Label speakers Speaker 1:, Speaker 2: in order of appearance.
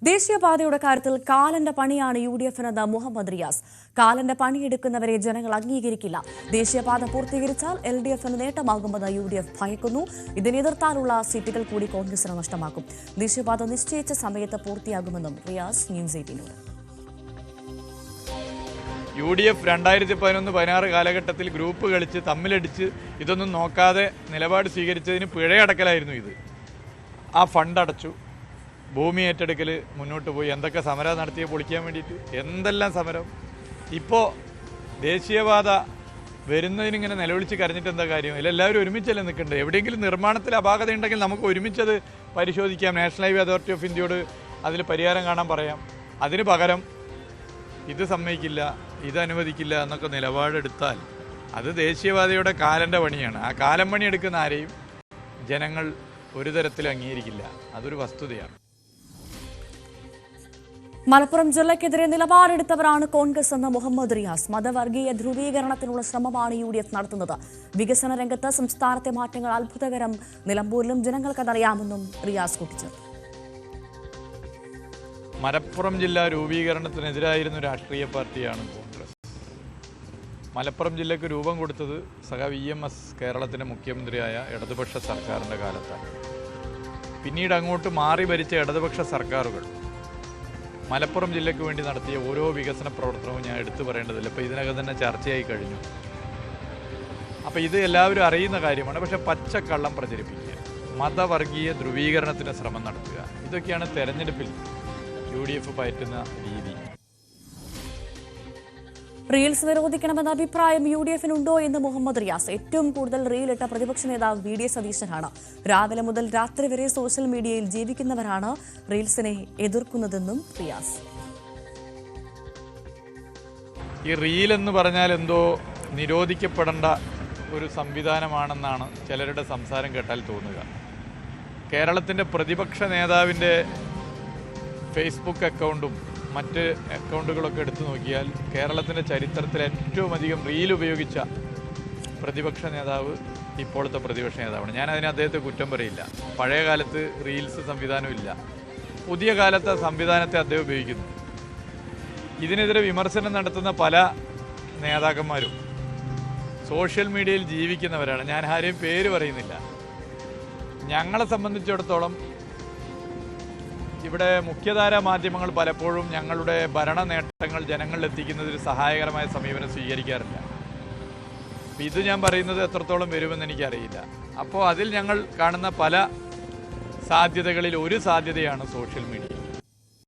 Speaker 1: ദേശീയപാതയുടെ കാര്യത്തിൽ കാലന്റെ പണിയാണ് യുഡിഎഫിനെന്ന് മുഹമ്മദ് റിയാസ്. കാലന്റെ പണിയെടുക്കുന്നവരെ ജനങ്ങൾ അംഗീകരിക്കില്ല. ദേശീയപാത പൂർത്തീകരിച്ചാൽ എൽഡിഎഫിന് നേട്ടമാകുമെന്ന് യുഡിഎഫ് ഭയക്കുന്നു. ഇതിനെ എതിർത്താലുള്ള സീറ്റുകൾ കൂടി കോൺഗ്രസിന് നഷ്ടമാക്കും. ദേശീയപാത നിശ്ചയിച്ച സമയത്ത് പൂർത്തിയാകുമെന്നും റിയാസ് ന്യൂസ് 18നോട്.
Speaker 2: യുഡിഎഫ് 2011-16 കാലഘട്ടത്തിൽ ഗ്രൂപ്പ് കളിച്ച് തമ്മിലടിച്ച് ഇതൊന്നും നോക്കാതെ നിലപാട് സ്വീകരിച്ചതിന് പിഴയടക്കലായിരുന്നു ഇത്. ആ ഫണ്ട് അടച്ചു, ഭൂമി ഏറ്റെടുക്കൽ മുന്നോട്ട് പോയി, എന്തൊക്കെ സമരം നടത്തിയ പൊളിക്കാൻ വേണ്ടിയിട്ട് എന്തെല്ലാം സമരം. ഇപ്പോൾ ദേശീയപാത വരുന്നതിനിങ്ങനെ നിലവിളിച്ച് കരഞ്ഞിട്ട് എന്താ കാര്യം? എല്ലാവരും ഒരുമിച്ചല്ലേ നിൽക്കേണ്ടത്? എവിടെയെങ്കിലും നിർമ്മാണത്തിൽ അപാകത ഉണ്ടെങ്കിൽ നമുക്ക് ഒരുമിച്ചത് പരിശോധിക്കാം. നാഷണൽ ഹൈവേ അതോറിറ്റി ഓഫ് ഇന്ത്യയോട് അതിൽ പരിഹാരം കാണാൻ പറയാം. അതിന് പകരം ഇത് സമ്മതിക്കില്ല, ഇത് അനുവദിക്കില്ല എന്നൊക്കെ നിലപാടെടുത്താൽ അത് ദേശീയപാതയുടെ കാലൻ്റെ പണിയാണ്. ആ കാലം പണി എടുക്കുന്ന ആരെയും ജനങ്ങൾ ഒരു തരത്തിൽ അംഗീകരിക്കില്ല. അതൊരു വസ്തുതയാണ്.
Speaker 1: മലപ്പുറം ജില്ലയ്ക്കെതിരെ നിലപാടെടുത്തവരാണ് കോൺഗ്രസ് എന്ന മുഹമ്മദ് റിയാസ്. മതവർഗീയ ധ്രുവീകരണത്തിനുള്ള ശ്രമമാണ് യുഡിഎഫ് നടത്തുന്നത്. വികസന രംഗത്ത് സംസ്ഥാനത്തെ മാറ്റങ്ങൾ അത്ഭുതകരം. നിലമ്പൂരിലും ജനങ്ങൾക്കതറിയാമെന്നും റിയാസ് കൂട്ടിച്ചേർത്തു.
Speaker 2: മലപ്പുറം ജില്ലാ രൂപീകരണത്തിനെതിരായിരുന്ന രാഷ്ട്രീയ പാർട്ടിയാണ് കോൺഗ്രസ്. മലപ്പുറം ജില്ലയ്ക്ക് രൂപം കൊടുത്തത് EMS കേരളത്തിൻ്റെ മുഖ്യമന്ത്രിയായ ഇടതുപക്ഷ സർക്കാരിൻ്റെ കാലത്താണ്. പിന്നീട് അങ്ങോട്ട് മാറി ഭരിച്ച ഇടതുപക്ഷ സർക്കാരുകൾ മലപ്പുറം ജില്ലയ്ക്ക് വേണ്ടി നടത്തിയ ഓരോ വികസന പ്രവർത്തനവും ഞാൻ എടുത്തു പറയേണ്ടതില്ല. ഇപ്പോൾ ഇതിനകം തന്നെ ചർച്ചയായി കഴിഞ്ഞു. അപ്പോൾ ഇത് എല്ലാവരും അറിയുന്ന കാര്യമാണ്. പക്ഷേ പച്ചക്കള്ളം പ്രചരിപ്പിക്കുക, മതവർഗീയ ധ്രുവീകരണത്തിന് ശ്രമം നടത്തുക, ഇതൊക്കെയാണ് തെരഞ്ഞെടുപ്പിൽ UDF പയറ്റുന്ന രീതി.
Speaker 1: റീൽസ് നിരോധിക്കണമെന്ന അഭിപ്രായം UDFിനുണ്ടോ എന്ന് മുഹമ്മദ് റിയാസ്. ഏറ്റവും കൂടുതൽ റീലിട്ട പ്രതിപക്ഷ നേതാവ് VD സതീശനാണ്. രാവിലെ മുതൽ രാത്രി വരെ സോഷ്യൽ മീഡിയയിൽ ജീവിക്കുന്നവരാണ് റീൽസിനെ എതിർക്കുന്നതെന്നും റിയാസ്.
Speaker 2: ഈ റീൽ എന്ന് പറഞ്ഞാൽ എന്തോ നിരോധിക്കപ്പെടേണ്ട ഒരു സംവിധാനമാണെന്നാണ് ചിലരുടെ സംസാരം കേട്ടാൽ തോന്നുക. കേരളത്തിൻ്റെ പ്രതിപക്ഷ നേതാവിൻ്റെ ഫേസ്ബുക്ക് അക്കൗണ്ടും മറ്റ് അക്കൗണ്ടുകളൊക്കെ എടുത്തു നോക്കിയാൽ കേരളത്തിൻ്റെ ചരിത്രത്തിൽ ഏറ്റവും അധികം റീൽ ഉപയോഗിച്ച പ്രതിപക്ഷ നേതാവ് ഇപ്പോഴത്തെ പ്രതിപക്ഷ നേതാവാണ്. ഞാനതിന് അദ്ദേഹത്തെ കുറ്റം പറയില്ല. പഴയ കാലത്ത് റീൽസ് സംവിധാനമില്ല, പുതിയ കാലത്തെ സംവിധാനത്തെ അദ്ദേഹം ഉപയോഗിക്കുന്നു. ഇതിനെതിരെ വിമർശനം നടത്തുന്ന പല നേതാക്കന്മാരും സോഷ്യൽ മീഡിയയിൽ ജീവിക്കുന്നവരാണ്. ഞാൻ ആരെയും പേര് പറയുന്നില്ല. ഞങ്ങളെ സംബന്ധിച്ചിടത്തോളം ഇവിടെ മുഖ്യധാരാ മാധ്യമങ്ങൾ പലപ്പോഴും ഞങ്ങളുടെ ഭരണ നേട്ടങ്ങൾ ജനങ്ങളിൽ എത്തിക്കുന്നതിൽ സഹായകരമായ സമീപനം സ്വീകരിക്കാറില്ല. ഇത് ഞാൻ പറയുന്നത് എത്രത്തോളം വരുമെന്ന് എനിക്കറിയില്ല. അപ്പോൾ അതിൽ ഞങ്ങൾ കാണുന്ന പല സാധ്യതകളിൽ ഒരു സാധ്യതയാണ് സോഷ്യൽ മീഡിയ.